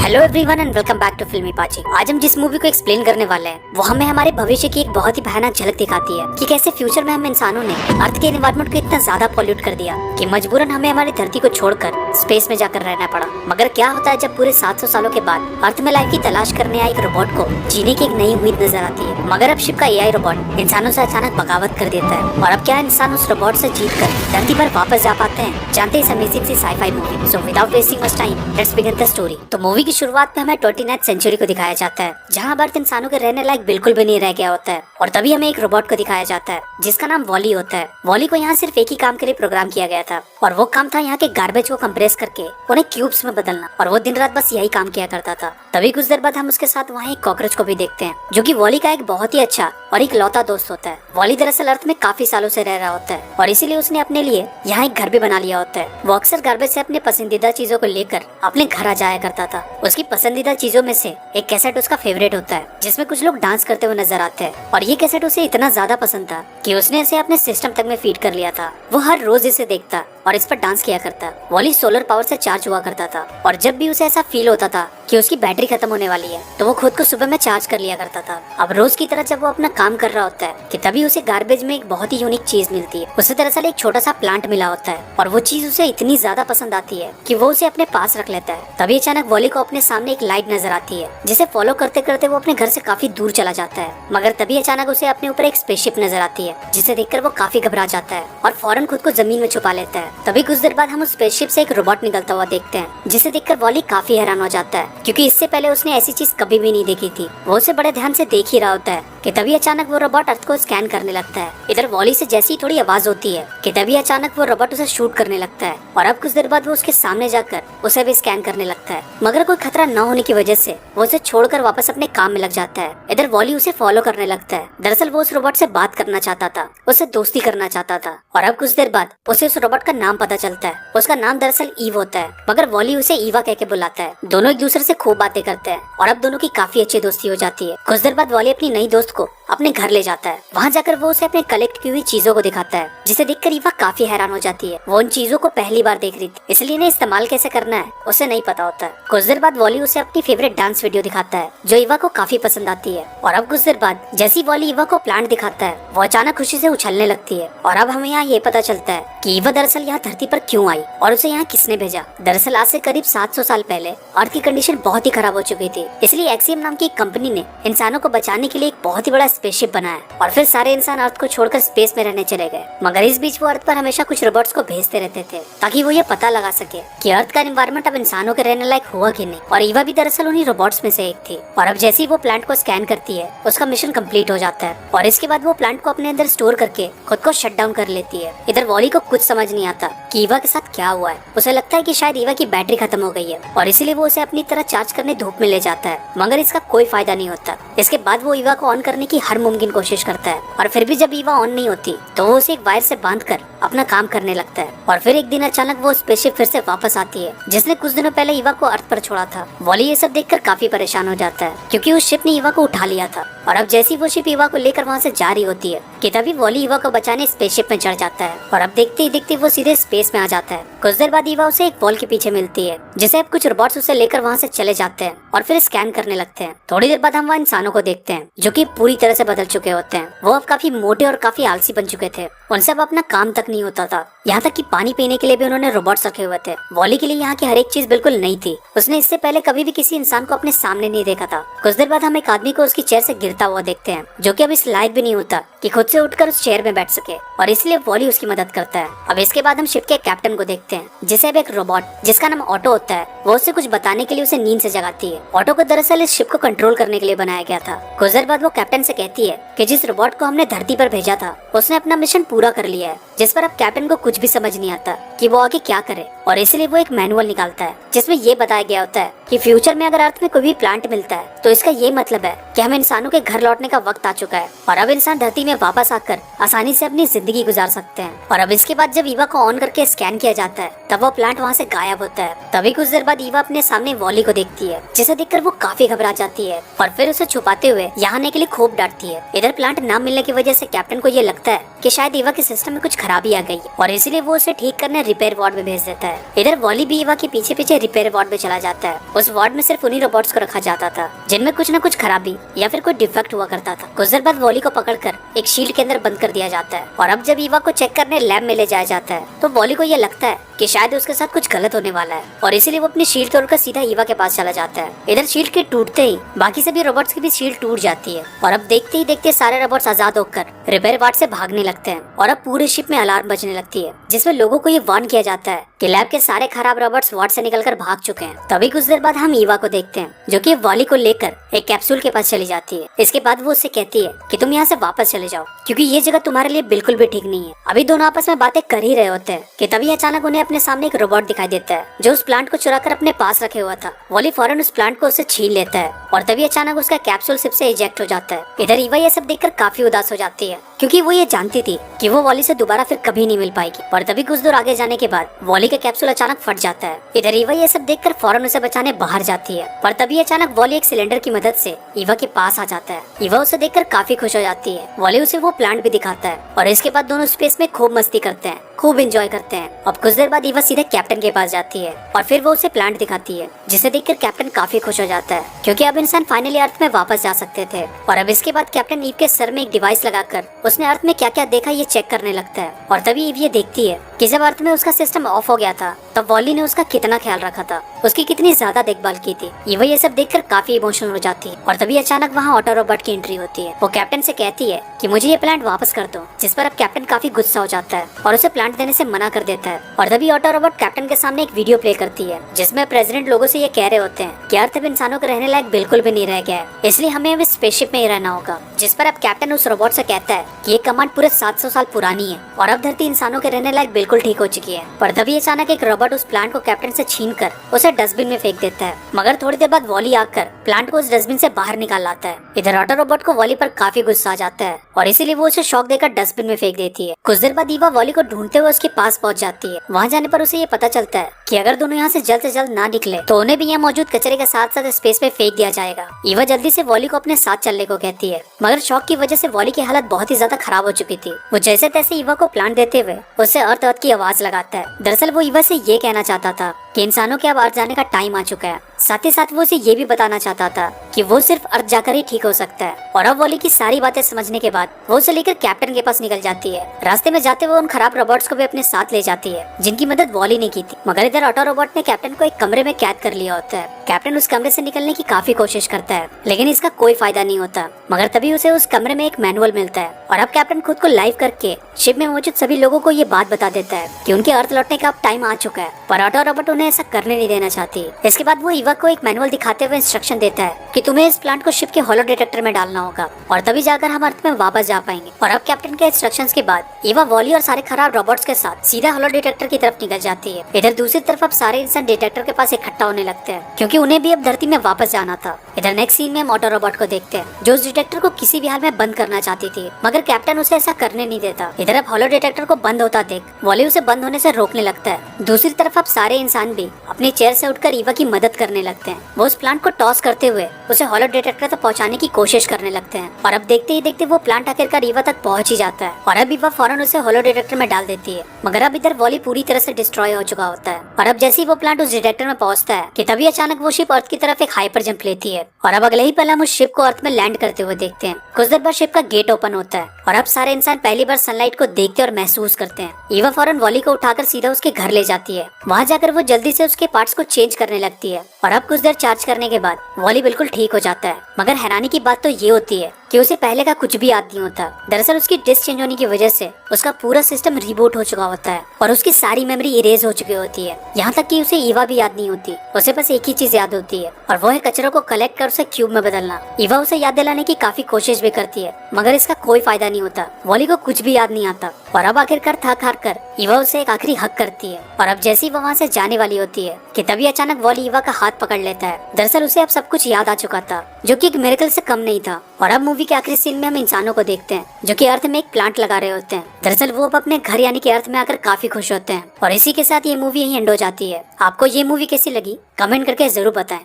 Hello everyone and welcome back to Filmy Pachi. आज हम जिस मूवी को एक्सप्लेन करने वाले हैं वो हमें हमारे भविष्य की एक बहुत ही भयानक झलक दिखाती है कि कैसे फ्यूचर में हम इंसानों ने अर्थ के एनवायरनमेंट को इतना ज्यादा पॉल्यूट कर दिया कि मजबूरन हमें हमारी धरती को छोड़कर स्पेस में जाकर रहना पड़ा। मगर क्या होता है जब पूरे 700 सालों के बाद अर्थ में लाइफ की तलाश करने आए एक रोबोट को जीने की एक नई उम्मीद नजर आती है। मगर अब शिप का एआई रोबोट इंसानों से अचानक बगावत कर देता है और अब क्या इंसान उस रोबोट से जीतकर धरती पर वापस जा पाते हैं? जानते हैं इस अमेजिंग सी sci-fi movie. So without wasting much time let's begin the story. तो मूवी की शुरुआत में हमें 29th सेंचुरी को दिखाया जाता है जहाँ अर्थ इंसानों के रहने लायक बिल्कुल भी नहीं रह गया होता है। और तभी हमें एक रोबोट को दिखाया जाता है जिसका नाम वॉली होता है। वॉली को यहाँ सिर्फ एक ही काम के लिए प्रोग्राम किया गया था और वो काम था यहाँ के गार्बेज को कंप्रेस करके उन्हें क्यूब्स में बदलना। और वो दिन रात बस यही काम किया करता था। तभी कुछ देर बाद हम उसके साथ वहाँ एक कॉकरोच को भी देखते हैं जो कि वॉली का एक बहुत ही अच्छा और एक लौता दोस्त होता है। वॉली दरअसल अर्थ में काफी सालों से रह रहा होता है और इसीलिए उसने अपने लिए यहाँ एक घर भी बना लिया होता है। वो अक्सर गार्बेज से अपने पसंदीदा चीजों को लेकर अपने घर आ जाया करता था। उसकी पसंदीदा चीजों में से एक कैसेट उसका फेवरेट होता है जिसमें कुछ लोग डांस करते हुए नजर आते हैं। और ये कैसेट उसे इतना ज्यादा पसंद था कि उसने इसे अपने सिस्टम तक में फीड कर लिया था। वो हर रोज इसे देखता और इस पर डांस किया करता। वॉली सोलर पावर से चार्ज हुआ करता था और जब भी उसे ऐसा फील होता था कि उसकी बैटरी खत्म होने वाली है तो वो खुद को सुबह में चार्ज कर लिया करता था। अब रोज की तरह जब वो अपना काम कर रहा होता है कि तभी उसे गार्बेज में एक बहुत ही यूनिक चीज मिलती है। उसे दरअसल एक छोटा सा प्लांट मिला होता है और वो चीज उसे इतनी ज्यादा पसंद आती है कि वो उसे अपने पास रख लेता है। तभी अचानक वॉली को अपने सामने एक लाइट नजर आती है जिसे फॉलो करते करते वो अपने घर से काफी दूर चला जाता है। मगर तभी अचानक उसे अपने ऊपर एक स्पेसशिप नजर आती है जिसे देखकर वो काफी घबरा जाता है और फौरन खुद को जमीन में छुपा लेता है। तभी कुछ देर बाद हम उस स्पेसशिप से एक रोबोट निकलता हुआ देखते हैं जिसे देखकर वॉली काफी हैरान हो जाता है क्योंकि इससे पहले उसने ऐसी चीज कभी भी नहीं देखी थी। वो उसे बड़े ध्यान से देख ही रहा होता है कि तभी अचानक वो रोबोट अर्थ को स्कैन करने लगता है। इधर वॉली से जैसी थोड़ी आवाज होती है कि तभी अचानक वो रोबोट उसे शूट करने लगता है और अब कुछ देर बाद वो उसके सामने जाकर उसे भी स्कैन करने लगता है। मगर कोई खतरा न होने की वजह से वो उसे छोड़कर वापस अपने काम में लग जाता है। इधर वॉली उसे फॉलो करने लगता है। दरअसल वो उस रोबोट से बात करना चाहता था, उससे दोस्ती करना चाहता था। और अब कुछ देर बाद उसे उस रोबोट का नाम पता चलता है। उसका नाम दरअसल ईव होता है मगर वॉली उसे ईवा कह के बुलाता है। दोनों एक दूसरे से खूब बातें करते हैं और अब दोनों की काफी अच्छी दोस्ती हो जाती है। कुछ देर बाद वॉली अपनी नई दोस्त को अपने घर ले जाता है। वहाँ जाकर वो उसे अपने कलेक्ट की हुई चीजों को दिखाता है जिसे देखकर ईवा काफी हैरान हो जाती है। वो उन चीजों को पहली बार देख रही थी इसलिए इन्हें इस्तेमाल कैसे करना है उसे नहीं पता होता है। कुछ देर बाद वॉली उसे अपनी फेवरेट डांस वीडियो दिखाता है जो ईवा को काफी पसंद आती है। और अब कुछ देर बाद जैसी वॉली ईवा को प्लांट दिखाता है वो अचानक खुशी से उछलने लगती है। और अब हमें यहाँ ये पता चलता है कि ईवा दरअसल यहाँ धरती पर क्यों आई और उसे यहाँ किसने भेजा। दरअसल आज से करीब 700 साल पहले अर्थ की कंडीशन बहुत ही खराब हो चुकी थी, इसलिए एक्सियम नाम की एक कंपनी ने इंसानों को बचाने के लिए एक बहुत ही बड़ा स्पेसशिप बनाया और फिर सारे इंसान अर्थ को छोड़कर स्पेस में रहने चले गए। मगर इस बीच वो अर्थ पर हमेशा कुछ रोबोट्स को भेजते रहते थे ताकि वो ये पता लगा सके कि अर्थ का एनवायरनमेंट अब इंसानों के रहने लायक हुआ कि नहीं। और ईवा भी दरअसल उन्हीं रोबोट्स में से एक थी। और अब जैसे ही वो प्लांट को स्कैन करती है उसका मिशन कंप्लीट हो जाता है और इसके बाद वो प्लांट को अपने अंदर स्टोर करके खुद को शट डाउन कर लेती है। इधर वॉली को कुछ समझ नहीं आता कि ईवा के साथ क्या हुआ है। उसे लगता है कि शायद ईवा की बैटरी खत्म हो गई है और इसीलिए वो उसे अपनी तरह चार्ज करने धूप में ले जाता है। मगर इसका कोई फायदा नहीं होता। इसके बाद वो ईवा को ऑन करने की हर मुमकिन कोशिश करता है और फिर भी जब ईवा ऑन नहीं होती तो वो उसे एक वायर से बांधकर अपना काम करने लगता है। और फिर एक दिन अचानक वो स्पेसशिप फिर से वापस आती है जिसने कुछ दिनों पहले ईवा को अर्थ पर छोड़ा था। वॉली ये सब देखकर काफी परेशान हो जाता है क्योंकि उस शिप ने ईवा को उठा लिया था। और अब जैसी वो शिप ईवा को लेकर वहाँ से जा रही होती है कि तभी वॉली ईवा को बचाने स्पेसशिप में चढ़ जाता है और अब देखते ही देखते वो सीधे स्पेस में आ जाता है। कुछ देर बाद ईवा उसे एक वॉल के पीछे मिलती है जिसे अब कुछ रोबोट्स उसे लेकर वहाँ से चले जाते हैं और फिर स्कैन करने लगते हैं। थोड़ी देर बाद हम वहाँ इंसानों को देखते हैं जो कि पूरी तरह से बदल चुके होते हैं। वो अब काफी मोटे और काफी आलसी बन चुके थे। उनसे अब अपना काम तक नहीं होता था, यहाँ तक कि पानी पीने के लिए भी उन्होंने रोबोट्स रखे हुए थे। वॉली के लिए यहाँ की हर एक चीज बिल्कुल नई थी। उसने इससे पहले कभी भी किसी इंसान को अपने सामने नहीं देखा था। कुछ देर बाद हम एक आदमी को उसकी चेयर से गिरता हुआ देखते हैं जो कि अब इस लायक भी नहीं होता कि खुद से उठकर उस चेयर में बैठ सके और इसलिए वॉली उसकी मदद करता है। अब इसके बाद हम शिप के कैप्टन को देखते हैं जिसे अब एक रोबोट जिसका नाम ऑटो होता है वो उसे कुछ बताने के लिए उसे नींद से जगाती है। ऑटो को दरअसल इस शिप को कंट्रोल करने के लिए बनाया गया था। कुछ देर बाद वो कैप्टन से कहती है कि जिस रोबोट को हमने धरती पर भेजा था उसने अपना मिशन पूरा कर लिया है, जिस पर अब कैप्टन को कुछ भी समझ नहीं आता कि वो आगे क्या करे। और इसलिए वो एक मैनुअल निकालता है जिसमें ये बताया गया होता है कि फ्यूचर में अगर अर्थ में कोई भी प्लांट मिलता है तो इसका ये मतलब है कि हम इंसानों के घर लौटने का वक्त आ चुका है और अब इंसान धरती में वापस आकर आसानी से अपनी जिंदगी गुजार सकते हैं। और अब इसके बाद जब ईवा को ऑन करके स्कैन किया जाता है तब वो प्लांट वहाँ से गायब होता है। तभी कुछ देर बाद ईवा अपने सामने वॉली को देखती है जिसे देखकर वो काफी घबरा जाती है और फिर उसे छुपाते हुए यहाँ आने के लिए खूब डांटती है। इधर प्लांट ना मिलने की वजह से कैप्टन को ये लगता है कि शायद ईवा के सिस्टम में कुछ खराबी आ गई और इसीलिए वो उसे ठीक करने रिपेयर वार्ड में भेज देता है। है। इधर वॉली भी ईवा के पीछे पीछे रिपेयर वार्ड में चला जाता है। उस वार्ड में सिर्फ उन्हीं रोबोट्स को रखा जाता था जिनमें कुछ न कुछ खराबी या फिर कोई डिफेक्ट हुआ करता था। कुछ देर बाद वॉली को पकड़कर एक शील्ड के अंदर बंद कर दिया जाता है और अब जब ईवा को चेक करने लैब में ले जाया जाता है तो वॉली को यह लगता है कि शायद उसके साथ कुछ गलत होने वाला है और इसीलिए वो अपनी शील्ड तोड़कर सीधा ईवा के पास चला जाता है। इधर शील्ड के टूटते ही बाकी सभी रोबोट्स की भी शील्ड टूट जाती है और अब देखते ही देखते सारे रोबोट्स आजाद होकर रिपेयर वार्ड से भागने लगते हैं और अब पूरे शिप में अलार्म बजने लगती है जिसमें लोगों को ये वार्न किया जाता है कि लैब के सारे खराब रोबोट्स वार्ड से निकलकर भाग चुके हैं। तभी कुछ देर बाद हम ईवा को देखते हैं जो कि वॉली को लेकर एक कैप्सूल के पास चली जाती है। इसके बाद वो उससे कहती है कि तुम यहाँ से वापस चले जाओ क्योंकि ये जगह तुम्हारे लिए बिल्कुल भी ठीक नहीं है। अभी दोनों आपस में बातें कर ही रहे होते हैं कि तभी अचानक उन्हें अपने सामने एक रोबोट दिखाई देता है जो उस प्लांट को चुराकर अपने पास रखे हुआ था। वॉली फौरन उस प्लांट को उससे छीन लेता है और तभी अचानक उसका कैप्सूल शिप से इजेक्ट हो जाता है। इधर ईवा ये सब देखकर काफी उदास हो जाती है क्योंकि वो ये जानती थी कि वो वॉली से दोबारा फिर कभी नहीं मिल पाएगी। और तभी कुछ दूर आगे जाने के बाद वॉली का कैप्सूल अचानक फट जाता है। इधर ईवा ये सब देखकर फौरन उसे बचाने बाहर जाती है पर तभी अचानक वॉली एक सिलेंडर की मदद से ईवा के पास आ जाता है। ईवा उसे देखकर काफी खुश हो जाती है। वॉली उसे वो प्लांट भी दिखाता है और इसके बाद दोनों स्पेस में खूब मस्ती करते हैं, खूब एंजॉय करते हैं। अब कुछ देर बाद ईवा सीधे कैप्टन के पास जाती है और फिर वो उसे प्लांट दिखाती है जिसे देखकर कैप्टन काफी खुश हो जाता है क्योंकि अब इंसान फाइनली अर्थ में वापस जा सकते थे। और अब इसके बाद कैप्टन ईव के सर में एक डिवाइस लगाकर उसने अर्थ में क्या क्या देखा ये चेक करने लगता है और तभी ईव ये देखती है कि जब अर्थ में उसका सिस्टम ऑफ हो गया था तब वॉली ने उसका कितना ख्याल रखा था, उसकी कितनी ज्यादा देखभाल की थी। ईवा ये सब देखकर काफी इमोशनल हो जाती है और तभी अचानक वहाँ ऑटो रोबोट की एंट्री होती है। वो कैप्टन से कहती है कि मुझे ये प्लांट वापस कर दो, जिस पर अब कैप्टन काफी गुस्सा हो जाता है और उसे प्लांट देने से मना कर देता है। और तभी ऑटो रोबोट कैप्टन के सामने एक वीडियो प्ले करती है जिसमें प्रेसिडेंट लोगों से ये कह रहे होते हैं कि अर्थ अब इंसानों के रहने लायक बिल्कुल भी नहीं रह गया है, इसलिए हमें अब स्पेसशिप में ही रहना होगा। जिस पर अब कैप्टन उस रोबोट से कहता है कि ये कमांड पूरे 700 साल पुरानी है और अब धरती इंसानों के रहने लायक बिल्कुल ठीक हो चुकी है। पर तभी अचानक एक रोबोट उस प्लांट को कैप्टन से छीनकर उसे डस्टबिन में फेंक देता है, मगर थोड़ी देर बाद वॉली आकर प्लांट को उस डस्टबिन से बाहर निकाल लाता है। इधर ऑटो रोबोट को वॉली पर काफी गुस्सा आ जाता है और इसीलिए वो उसे शॉक देकर डस्टबिन में फेंक देती है। कुछ देर बाद ईवा वॉली को ढूंढते हुए उसके पास पहुंच जाती है। वहां जाने पर उसे ये पता चलता है कि अगर दोनों यहाँ से जल्द ना निकले तो उन्हें भी यहाँ मौजूद कचरे के साथ साथ स्पेस में फेंक दिया जाएगा। ईवा जल्दी से वॉली को अपने साथ चलने को कहती है, मगर शॉक की वजह से वॉली की हालत बहुत ही ज्यादा खराब हो चुकी थी। वो जैसे तैसे ईवा को प्लांट देते हुए उससे अर्थ की आवाज लगाता है। दरअसल वो ईवा से ये कहना चाहता था कि इंसानों के अब अर्थ जाने का टाइम आ चुका है। साथ ही साथ वो उसे ये भी बताना चाहता था कि वो सिर्फ अर्थ जाकर ही ठीक हो सकता है। और अब वॉली की सारी बातें समझने के बाद वो उसे लेकर कैप्टन के पास निकल जाती है। रास्ते में जाते हुए उन खराब रोबोट्स को भी अपने साथ ले जाती है जिनकी मदद वॉली ने की थी। मगर इधर ऑटो रोबोट ने कैप्टन को एक कमरे में कैद कर लिया होता है। कैप्टन उस कमरे से निकलने की काफी कोशिश करता है लेकिन इसका कोई फायदा नहीं होता। मगर तभी उसे उस कमरे में एक मैनुअल मिलता है और अब कैप्टन खुद को लाइव करके शिप में मौजूद सभी लोगों को ये बात बता देता है कि उनके अर्थ लौटने का अब टाइम आ चुका है। पर ऑटो रोबोट उन्हें ऐसा करने नहीं देना चाहती। इसके बाद वो ईवा को एक मैनुअल दिखाते हुए इंस्ट्रक्शन देता है कि तुम्हें इस प्लांट को शिप के होलो डिटेक्टर में डालना होगा और तभी जाकर हम अर्थ में वापस जा पाएंगे। और अब कैप्टन के इंस्ट्रक्शंस के बाद ईवा वॉली और सारे खराब रोबोट्स के साथ सीधा होलो डिटेक्टर की तरफ निकल जाती है। इधर दूसरी तरफ अब सारे इंसान डिटेक्टर के पास इकट्ठा होने लगते हैं क्योंकि उन्हें भी अब धरती में वापस जाना था। इधर नेक्स्ट सीन में हम ऑटो रोबोट को देखते हैं जो उस डिटेक्टर को किसी भी हाल में बंद करना चाहती थी, मगर कैप्टन उसे ऐसा करने नहीं देता। इधर अब होलो डिटेक्टर को बंद होता देख वॉली उसे बंद होने से रोकने लगता है। दूसरी तरफ अब सारे इंसान भी अपनी चेयर से उठकर ईवा की मदद करने लगते हैं। वो उस प्लांट को टॉस करते हुए उसे होलो डिटेक्टर तक पहुंचाने की कोशिश करने लगते हैं और अब देखते ही देखते वो प्लांट आखिरकार ईवा तक पहुंच ही जाता है और अब ईवा फौरन उसे होलो डिटेक्टर में डाल देती है। मगर अब इधर वॉली पूरी तरह से डिस्ट्रॉय हो चुका होता है और अब जैसे ही वो प्लांट उस डिटेक्टर में पहुंचता है कि तभी अचानक वो शिप अर्थ की तरफ एक हाइपर जंप लेती है और अब अगले ही पल हम उस शिप को अर्थ में लैंड करते हुए देखते हैं। कुछ देर बाद शिप का गेट ओपन होता है और अब सारे इंसान पहली बार सनलाइट को देखते और महसूस करते हैं। ईवा फौरन वॉली को उठाकर सीधा उसके घर ले जाती है। वहाँ जाकर वो जल्दी से उसके पार्ट्स को चेंज करने लगती है और अब कुछ देर चार्ज करने के बाद वॉली बिल्कुल ठीक हो जाता है। मगर हैरानी की बात तो ये होती है कि उसे पहले का कुछ भी याद नहीं होता। दरअसल उसकी डिस्क चेंज होने की वजह से उसका पूरा सिस्टम रिबूट हो चुका होता है और उसकी सारी मेमोरी इरेज हो चुकी होती है। यहाँ तक कि उसे ईवा भी याद नहीं होती, उसे बस एक ही चीज याद होती है और वो है कचरों को कलेक्ट कर उसे क्यूब में बदलना। ईवा उसे याद दिलाने की काफी कोशिश भी करती है मगर इसका कोई फायदा नहीं होता। वॉली को कुछ भी याद नहीं आता और अब आखिरकार थक हार कर ईवा उसे एक आखिरी हक करती है और अब जैसे ही वो वहाँ से जाने वाली होती है कि तभी अचानक वॉली ईवा का हाथ पकड़ लेता है। दरअसल उसे अब सब कुछ याद आ चुका था जो कि एक मिरेकल से कम नहीं था। और अब मूवी के आखिरी सीन में हम इंसानों को देखते हैं जो कि अर्थ में एक प्लांट लगा रहे होते हैं। दरअसल वो अब अपने घर यानी कि अर्थ में आकर काफी खुश होते हैं और इसी के साथ ये मूवी यहीं एंड हो जाती है। आपको ये मूवी कैसी लगी कमेंट करके जरूर बताएं।